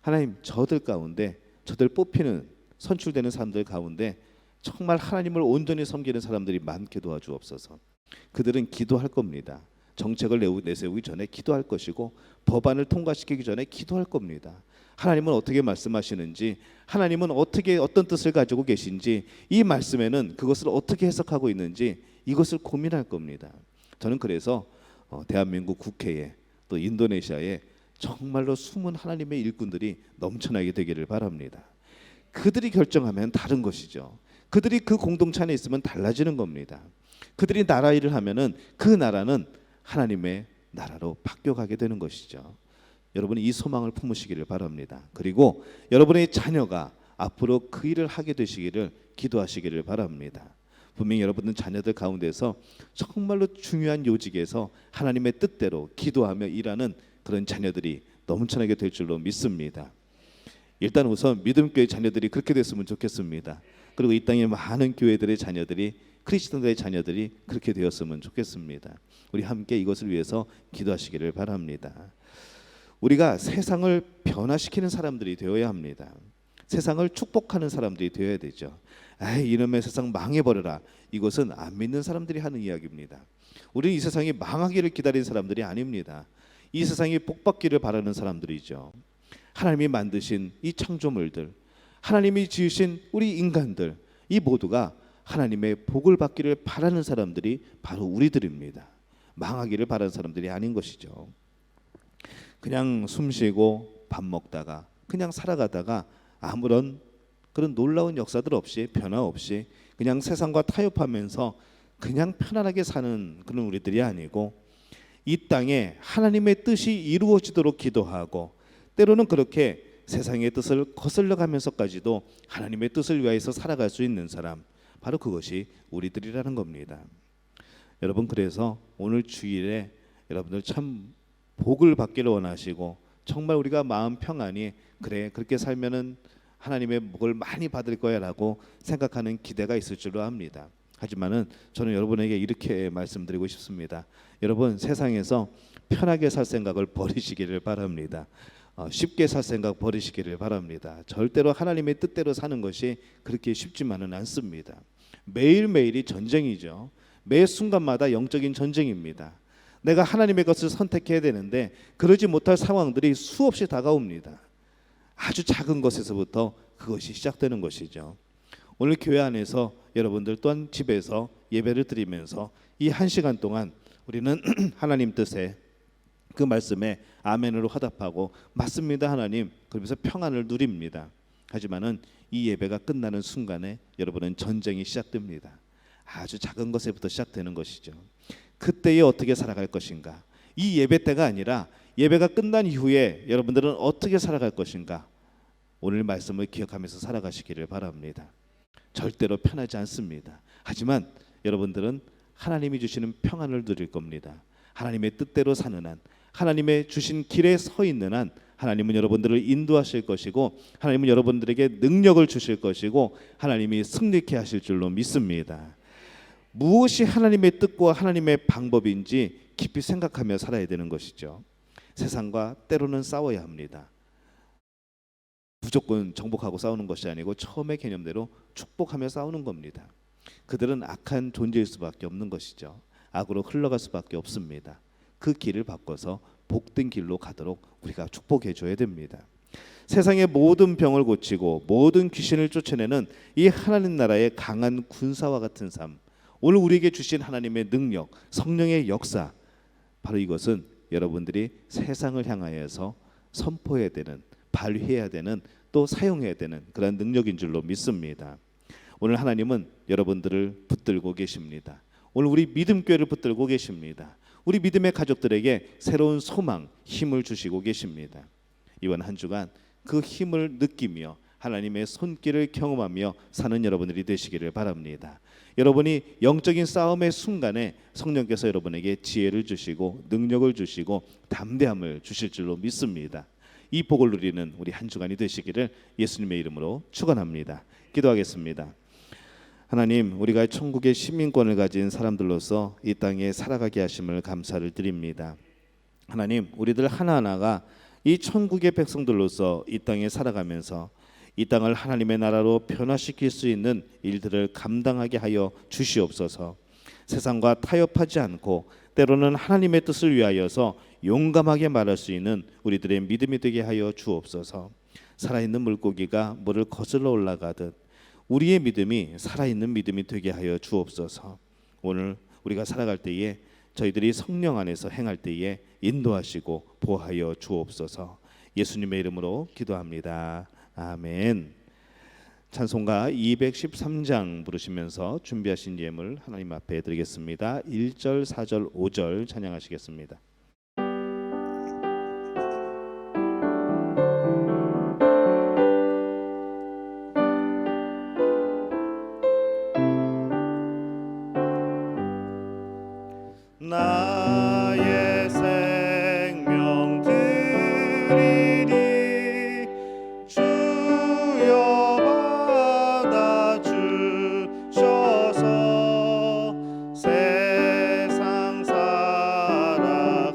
하나님, 저들 가운데, 저들 뽑히는 선출되는 사람들 가운데 정말 하나님을 온전히 섬기는 사람들이 많게 도와주옵소서. 그들은 기도할 겁니다. 정책을 내세우기 전에 기도할 것이고 법안을 통과시키기 전에 기도할 겁니다. 하나님은 어떻게 말씀하시는지, 하나님은 어떤 뜻을 가지고 계신지, 이 말씀에는 그것을 어떻게 해석하고 있는지 이것을 고민할 겁니다. 저는 그래서 대한민국 국회에 또 인도네시아에 정말로 숨은 하나님의 일꾼들이 넘쳐나게 되기를 바랍니다. 그들이 결정하면 다른 것이죠. 그들이 그 공동체 안에 있으면 달라지는 겁니다. 그들이 나라 일을 하면은 그 나라는 하나님의 나라로 바뀌어가게 되는 것이죠. 여러분이 이 소망을 품으시기를 바랍니다. 그리고 여러분의 자녀가 앞으로 그 일을 하게 되시기를 기도하시기를 바랍니다. 분명히 여러분은 자녀들 가운데서 정말로 중요한 요직에서 하나님의 뜻대로 기도하며 일하는 그런 자녀들이 넘쳐나게 될 줄로 믿습니다. 일단 우선 믿음교회 자녀들이 그렇게 됐으면 좋겠습니다. 그리고 이 땅의 많은 교회들의 자녀들이, 크리스천들의 자녀들이 그렇게 되었으면 좋겠습니다. 우리 함께 이것을 위해서 기도하시기를 바랍니다. 우리가 세상을 변화시키는 사람들이 되어야 합니다. 세상을 축복하는 사람들이 되어야 되죠. 이놈의 세상 망해버려라, 이것은 안 믿는 사람들이 하는 이야기입니다. 우리는 이 세상이 망하기를 기다리는 사람들이 아닙니다. 이 세상이 복받기를 바라는 사람들이죠. 하나님이 만드신 이 창조물들, 하나님이 지으신 우리 인간들, 이 모두가 하나님의 복을 받기를 바라는 사람들이 바로 우리들입니다. 망하기를 바라는 사람들이 아닌 것이죠. 그냥 숨쉬고 밥 먹다가 그냥 살아가다가 아무런 그런 놀라운 역사들 없이 변화 없이 그냥 세상과 타협하면서 그냥 편안하게 사는 그런 우리들이 아니고 이 땅에 하나님의 뜻이 이루어지도록 기도하고 때로는 그렇게 세상의 뜻을 거슬러 가면서까지도 하나님의 뜻을 위하여서 살아갈 수 있는 사람, 바로 그것이 우리들이라는 겁니다. 여러분, 그래서 오늘 주일에 여러분들 참 복을 받기를 원하시고 정말 우리가 마음 평안히 그래 그렇게 살면은 하나님의 복을 많이 받을 거야라고 생각하는 기대가 있을 줄로 압니다. 하지만은 저는 여러분에게 이렇게 말씀드리고 싶습니다. 여러분, 세상에서 편하게 살 생각을 버리시기를 바랍니다. 쉽게 살 생각 버리시기를 바랍니다. 절대로 하나님의 뜻대로 사는 것이 그렇게 쉽지만은 않습니다. 매일매일이 전쟁이죠. 매 순간마다 영적인 전쟁입니다. 내가 하나님의 것을 선택해야 되는데 그러지 못할 상황들이 수없이 다가옵니다. 아주 작은 것에서부터 그것이 시작되는 것이죠. 오늘 교회 안에서 여러분들 또한 집에서 예배를 드리면서 이 1시간 동안 우리는 하나님 뜻에 그 말씀에 아멘으로 화답하고 맞습니다 하나님, 그러면서 평안을 누립니다. 하지만은 이 예배가 끝나는 순간에 여러분은 전쟁이 시작됩니다. 아주 작은 것에부터 시작되는 것이죠. 그때에 어떻게 살아갈 것인가, 이 예배 때가 아니라 예배가 끝난 이후에 여러분들은 어떻게 살아갈 것인가, 오늘 말씀을 기억하면서 살아가시기를 바랍니다. 절대로 편하지 않습니다. 하지만 여러분들은 하나님이 주시는 평안을 누릴 겁니다. 하나님의 뜻대로 사는 한, 하나님의 주신 길에 서 있는 한 하나님은 여러분들을 인도하실 것이고 하나님은 여러분들에게 능력을 주실 것이고 하나님이 승리케 하실 줄로 믿습니다. 무엇이 하나님의 뜻과 하나님의 방법인지 깊이 생각하며 살아야 되는 것이죠. 세상과 때로는 싸워야 합니다. 무조건 정복하고 싸우는 것이 아니고 처음의 개념대로 축복하며 싸우는 겁니다. 그들은 악한 존재일 수밖에 없는 것이죠. 악으로 흘러갈 수밖에 없습니다. 그 길을 바꿔서 복된 길로 가도록 우리가 축복해 줘야 됩니다. 세상의 모든 병을 고치고 모든 귀신을 쫓아내는 이 하나님 나라의 강한 군사와 같은 삶, 오늘 우리에게 주신 하나님의 능력, 성령의 역사, 바로 이것은 여러분들이 세상을 향하여서 선포해야 되는, 발휘해야 되는, 또 사용해야 되는 그런 능력인 줄로 믿습니다. 오늘 하나님은 여러분들을 붙들고 계십니다. 오늘 우리 믿음교회를 붙들고 계십니다. 우리 믿음의 가족들에게 새로운 소망, 힘을 주시고 계십니다. 이번 한 주간 그 힘을 느끼며 하나님의 손길을 경험하며 사는 여러분들이 되시기를 바랍니다. 여러분이 영적인 싸움의 순간에 성령께서 여러분에게 지혜를 주시고 능력을 주시고 담대함을 주실 줄로 믿습니다. 이 복을 누리는 우리 한 주간이 되시기를 예수님의 이름으로 축원합니다. 기도하겠습니다. 하나님, 우리가 천국의 시민권을 가진 사람들로서 이 땅에 살아가게 하심을 감사를 드립니다. 하나님, 우리들 하나하나가 이 천국의 백성들로서 이 땅에 살아가면서 이 땅을 하나님의 나라로 변화시킬 수 있는 일들을 감당하게 하여 주시옵소서. 세상과 타협하지 않고 때로는 하나님의 뜻을 위하여서 용감하게 말할 수 있는 우리들의 믿음이 되게 하여 주옵소서. 살아있는 물고기가 물을 거슬러 올라가듯 우리의 믿음이 살아있는 믿음이 되게 하여 주옵소서. 오늘 우리가 살아갈 때에 저희들이 성령 안에서 행할 때에 인도하시고 보호하여 주옵소서. 예수님의 이름으로 기도합니다. 아멘. 찬송가 213장 부르시면서 준비하신 예물 하나님 앞에 드리겠습니다. 1절, 4절, 5절 찬양하시겠습니다. 나의 생명 드리리 주여 받아 주셔서 세상 살아가는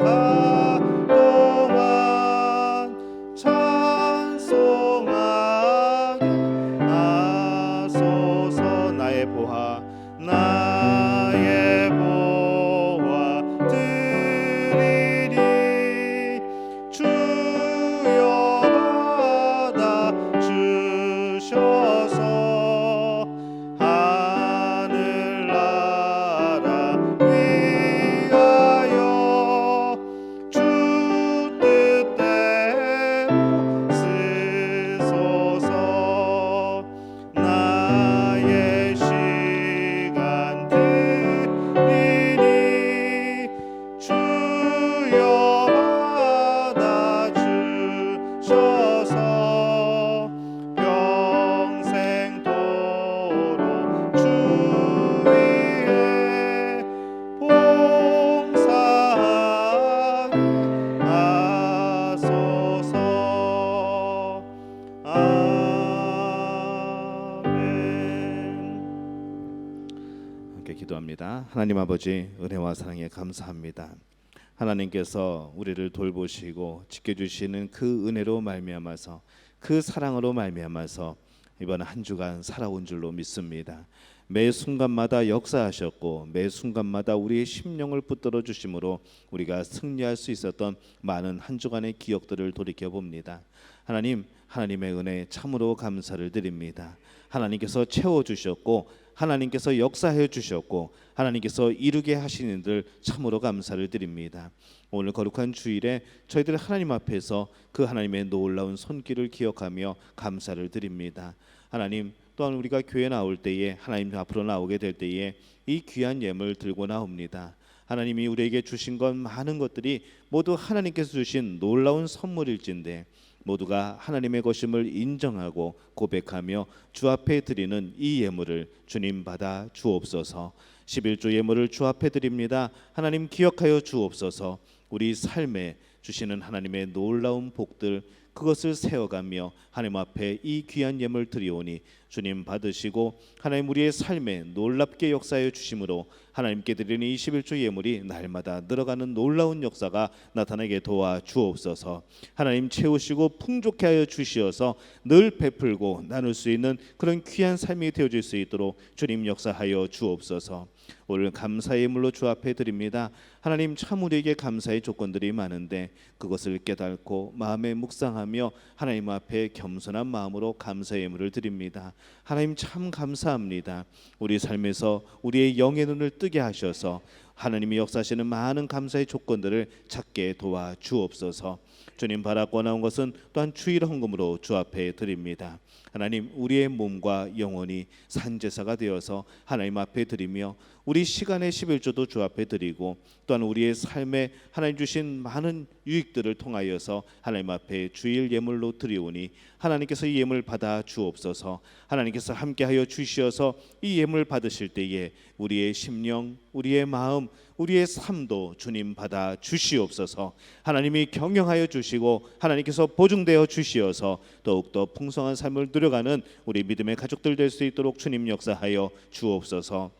기도합니다. 하나님 아버지, 은혜와 사랑에 감사합니다. 하나님께서 우리를 돌보시고 지켜주시는 그 은혜로 말미암아서, 그 사랑으로 말미암아서 이번 한 주간 살아온 줄로 믿습니다. 매 순간마다 역사하셨고 매 순간마다 우리의 심령을 붙들어 주심으로 우리가 승리할 수 있었던 많은 한 주간의 기억들을 돌이켜 봅니다. 하나님, 하나님의 은혜 참으로 감사를 드립니다. 하나님께서 채워 주셨고 하나님께서 역사해 주셨고 하나님께서 이루게 하시는 들 참으로 감사를 드립니다. 오늘 거룩한 주일에 저희들 하나님 앞에서 그 하나님의 놀라운 손길을 기억하며 감사를 드립니다. 하나님, 또한 우리가 교회 나올 때에, 하나님 앞으로 나오게 될 때에 이 귀한 예물 들고 나옵니다. 하나님이 우리에게 주신 건 많은 것들이 모두 하나님께서 주신 놀라운 선물일진데 모두가 하나님의 것임을 인정하고 고백하며 주 앞에 드리는 이 예물을 주님 받아 주옵소서. 11조 예물을 주 앞에 드립니다. 하나님 기억하여 주옵소서. 우리 삶에 주시는 하나님의 놀라운 복들, 그것을 세워가며 하나님 앞에 이 귀한 예물 드리오니 주님 받으시고 하나님 우리의 삶에 놀랍게 역사해 주심으로 하나님께 드리는 21조 예물이 날마다 늘어가는 놀라운 역사가 나타나게 도와 주옵소서. 하나님 채우시고 풍족케 하여 주시어서 늘 베풀고 나눌 수 있는 그런 귀한 삶이 되어질 수 있도록 주님 역사하여 주옵소서. 오늘 감사의 예물로 주 앞에 드립니다. 하나님, 참 우리에게 감사의 조건들이 많은데 그것을 깨닫고 마음에 묵상하며 하나님 앞에 겸손한 마음으로 감사의 예물을 드립니다. 하나님, 참 감사합니다. 우리 삶에서 우리의 영의 눈을 뜨게 하셔서 하나님이 역사하시는 많은 감사의 조건들을 찾게 도와 주옵소서. 주님 바라고 나온 것은 또한 주일 헌금으로 주 앞에 드립니다. 하나님, 우리의 몸과 영혼이 산제사가 되어서 하나님 앞에 드리며 우리 시간의 11조도 주 앞에 드리고 또한 우리의 삶에 하나님 주신 많은 유익들을 통하여서 하나님 앞에 주일 예물로 드리오니 하나님께서 이 예물 받아 주옵소서. 하나님께서 함께하여 주시어서 이 예물 받으실 때에 우리의 심령, 우리의 마음, 우리의 삶도 주님 받아 주시옵소서. 하나님이 경영하여 주시고 하나님께서 보증되어 주시어서 더욱더 풍성한 삶을 누려가는 우리 믿음의 가족들 될 수 있도록 주님 역사하여 주옵소서.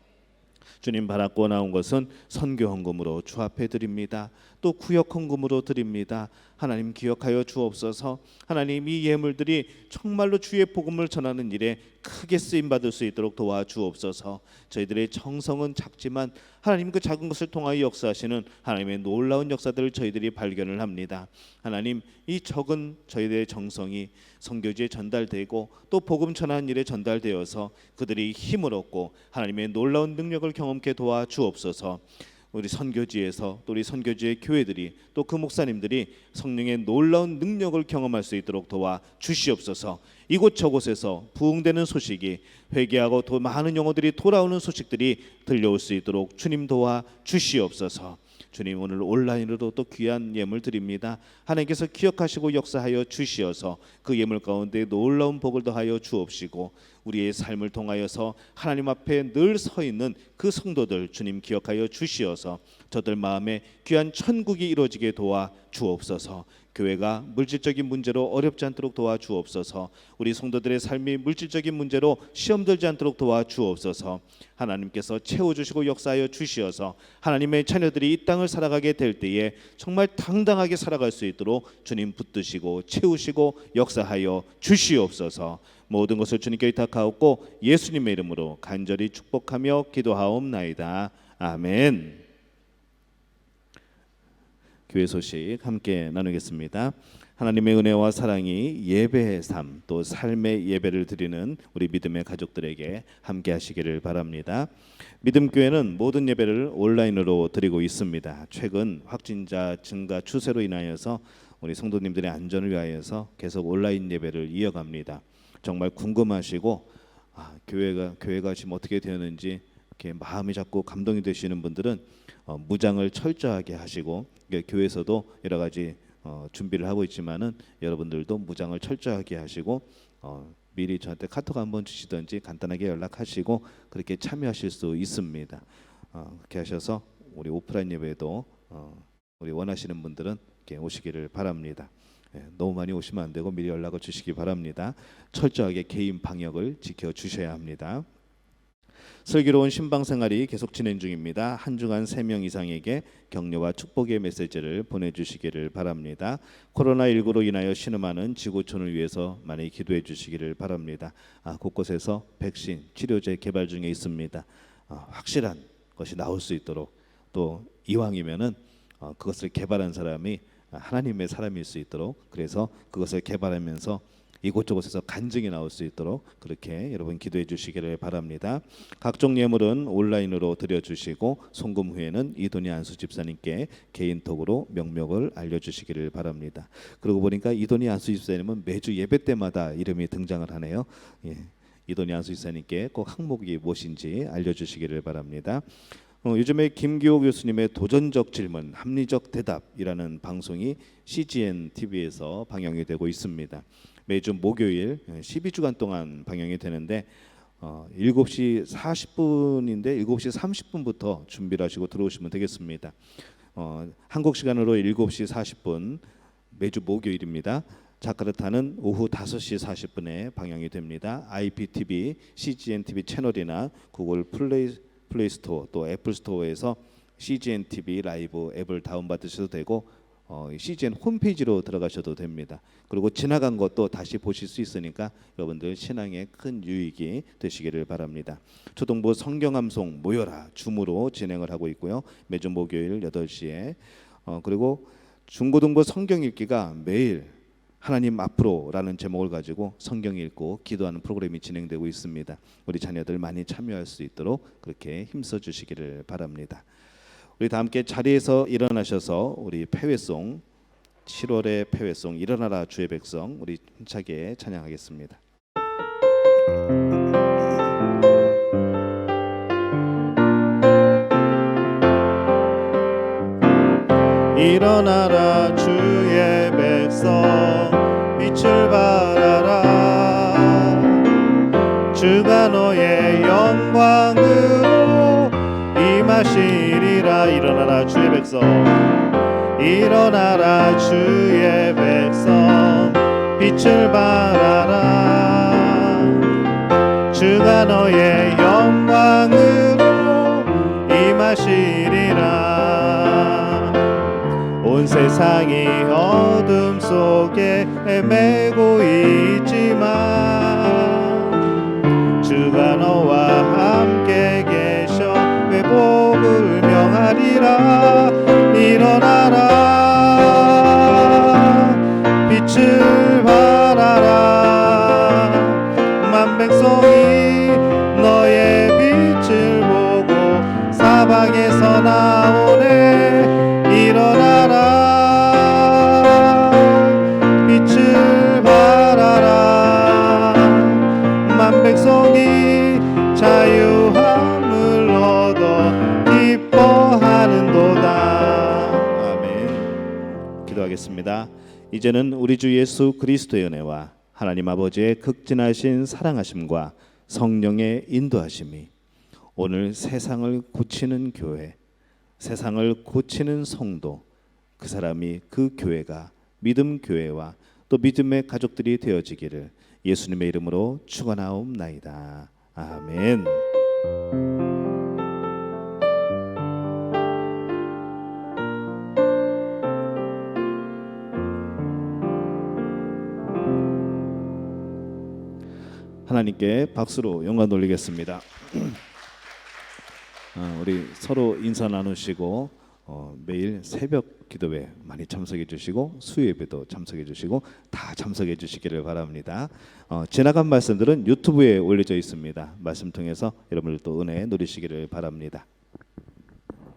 주님 바라고 나온 것은 선교 헌금으로 주 앞에 드립니다. 또 구역 헌금으로 드립니다. 하나님 기억하여 주옵소서. 하나님, 이 예물들이 정말로 주의 복음을 전하는 일에 크게 쓰임 받을 수 있도록 도와 주옵소서. 저희들의 정성은 작지만 하나님 그 작은 것을 통하여 역사하시는 하나님의 놀라운 역사들을 저희들이 발견을 합니다. 하나님, 이 적은 저희들의 정성이 선교지에 전달되고 또 복음 전하는 일에 전달되어서 그들이 힘을 얻고 하나님의 놀라운 능력을 경험케 도와 주옵소서. 우리 선교지에서 또 우리 선교지의 교회들이 또 그 목사님들이 성령의 놀라운 능력을 경험할 수 있도록 도와 주시옵소서. 이곳 저곳에서 부흥되는 소식이, 회개하고 더 많은 영혼들이 돌아오는 소식들이 들려올 수 있도록 주님 도와 주시옵소서. 주님, 오늘 온라인으로 또 귀한 예물 드립니다. 하나님께서 기억하시고 역사하여 주시어서 그 예물 가운데 놀라운 복을 더하여 주옵시고 우리의 삶을 통하여서 하나님 앞에 늘 서 있는 그 성도들 주님 기억하여 주시어서 저들 마음에 귀한 천국이 이루어지게 도와 주옵소서. 교회가 물질적인 문제로 어렵지 않도록 도와 주옵소서. 우리 성도들의 삶이 물질적인 문제로 시험 들지 않도록 도와 주옵소서. 하나님께서 채워주시고 역사하여 주시어서 하나님의 자녀들이 이 땅을 살아가게 될 때에 정말 당당하게 살아갈 수 있도록 주님 붙드시고 채우시고 역사하여 주시옵소서. 모든 것을 주님께 의탁하옵고 예수님의 이름으로 간절히 축복하며 기도하옵나이다. 아멘. 교회 소식 함께 나누겠습니다. 하나님의 은혜와 사랑이 예배의 삶, 또 삶의 예배를 드리는 우리 믿음의 가족들에게 함께 하시기를 바랍니다. 믿음교회는 모든 예배를 온라인으로 드리고 있습니다. 최근 확진자 증가 추세로 인하여서 우리 성도님들의 안전을 위하여서 계속 온라인 예배를 이어갑니다. 정말 궁금하시고 교회가 지금 어떻게 되었는지 이렇게 마음이 자꾸 감동이 되시는 분들은 무장을 철저하게 하시고, 교회에서도 여러 가지 준비를 하고 있지만은 여러분들도 무장을 철저하게 하시고 미리 저한테 카톡 한번 주시든지 간단하게 연락하시고 그렇게 참여하실 수 있습니다. 그렇게 하셔서 우리 오프라인 예배도 우리 원하시는 분들은 이렇게 오시기를 바랍니다. 너무 많이 오시면 안 되고 미리 연락을 주시기 바랍니다. 철저하게 개인 방역을 지켜주셔야 합니다. 슬기로운 신방생활이 계속 진행 중입니다. 한 주간 3명 이상에게 격려와 축복의 메시지를 보내주시기를 바랍니다. 코로나19로 인하여 신음하는 지구촌을 위해서 많이 기도해 주시기를 바랍니다. 곳곳에서 백신, 치료제 개발 중에 있습니다. 확실한 것이 나올 수 있도록, 또 이왕이면은 그것을 개발한 사람이 하나님의 사람일 수 있도록, 그래서 그것을 개발하면서 이곳저곳에서 간증이 나올 수 있도록 그렇게 여러분 기도해 주시기를 바랍니다. 각종 예물은 온라인으로 드려주시고 송금 후에는 이돈희 안수 집사님께 개인톡으로 명목을 알려주시기를 바랍니다. 그러고 보니까 이돈희 안수 집사님은 매주 예배 때마다 이름이 등장을 하네요. 이돈희 안수 집사님께 꼭 항목이 무엇인지 알려주시기를 바랍니다. 요즘에 김기호 교수님의 도전적 질문, 합리적 대답이라는 방송이 CGN TV에서 방영이 되고 있습니다. 매주 목요일 12주간 동안 방영이 되는데 7시 40분인데 7시 30분부터 준비를 하시고 들어오시면 되겠습니다. 한국 시간으로 7시 40분 매주 목요일입니다. 자카르타는 오후 5시 40분에 방영이 됩니다. IPTV, CGN TV 채널이나 구글 플레이 스토어 또 애플 스토어에서 CGN TV 라이브 앱을 다운받으셔도 되고 CGN 홈페이지로 들어가셔도 됩니다. 그리고 지나간 것도 다시 보실 수 있으니까 여러분들 신앙에 큰 유익이 되시기를 바랍니다. 초등부 성경암송 모여라 줌으로 진행을 하고 있고요. 매주 목요일 8시에 그리고 중고등부 성경 읽기가 매일 하나님 앞으로라는 제목을 가지고 성경 읽고 기도하는 프로그램이 진행되고 있습니다. 우리 자녀들 많이 참여할 수 있도록 그렇게 힘써 주시기를 바랍니다. 우리 다 함께 자리에서 일어나셔서 우리 패회송 7월의 패회송 일어나라 주의 백성 우리 힘차게 찬양하겠습니다. 일어나라 주의 백성 빛을 발하라 주가 너의 영광으로 임하시리라. 일어나라 주의 백성 일어나라 주의 백성 빛을 발하라 주가 너의 영광으로 임하시리라. 온 세상이 어둠 속에 헤매고 있지만 주가 너와 함께 계셔 회복을 명하리라. 일어나라 빛을 발하라 만백성이 너의 빛을 보고 사방에서 나오네. 일어나라 빛을 발하라 만백성이 자유함을 얻어 기뻐하는도다. 아멘. 기도하겠습니다. 이제는 우리 주 예수 그리스도의 은혜와 하나님 아버지의 극진하신 사랑하심과 성령의 인도하심이 오늘 세상을 고치는 교회, 세상을 고치는 성도, 그 사람이 그 교회가 믿음 교회와 또 믿음의 가족들이 되어지기를 예수님의 이름으로 축원하옵나이다. 아멘. 하나님께 박수로 영광 돌리겠습니다. 우리 서로 인사 나누시고 매일 새벽 기도회 많이 참석해 주시고 수요예배도 참석해 주시고 다 참석해 주시기를 바랍니다. 지나간 말씀들은 유튜브에 올려져 있습니다. 말씀 통해서 여러분들 또 은혜 누리시기를 바랍니다.